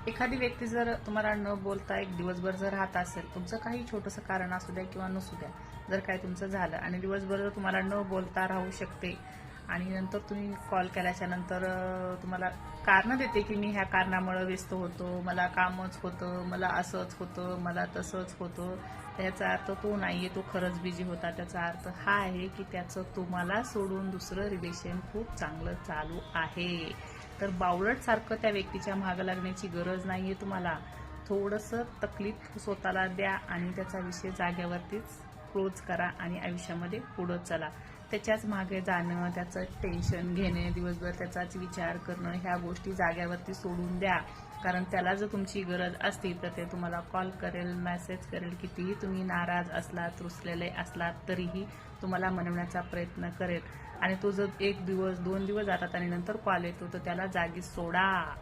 एखादी व्यक्ती जर तुम्हाला न बोलता एक दिवसभर जर राहत असेल, तुमचं काही छोटंसं कारण असू द्या किंवा नसू द्या, जर काय तुमचं झालं आणि दिवसभर जर तुम्हाला न बोलता राहू शकते आणि नंतर तुम्ही कॉल केल्याच्या नंतर तुम्हाला कारणं देते की मी ह्या कारणामुळे व्यस्त होतो, मला कामच होतं, मला असंच होतं, मला तसंच होतं, त्याचा अर्थ तो नाहीये, तो खरंच बिझी होता. त्याचा अर्थ हा आहे की त्याचं तुम्हाला सोडून दुसरं रिलेशन खूप चांगलं चालू आहे. तर बावळटसारखं त्या व्यक्तीच्या मागं लागण्याची गरज नाहीये तुम्हाला. थोडंसं तकलीफ स्वतःला द्या आणि त्याचा विषय जाग्यावरतीच क्लोज करा आणि आयुष्यामध्ये पुढं चला. त्याच्याच मागे जाणं, त्याचं टेन्शन घेणे, दिवसभर त्याचाच विचार करणं, ह्या गोष्टी जाग्यावरती सोडून द्या. कारण त्याला जर तुमची गरज असती तर ते तुम्हाला कॉल करेल, मेसेज करेल, कितीही तुम्ही नाराज असलात, रुसलेले असलात तरीही तुम्हाला मनवण्याचा प्रयत्न करेल. आणि तो जर 1 दिवस 2 दिवस जातात आणि नंतर कॉल येतो तर त्याला जागी सोडा.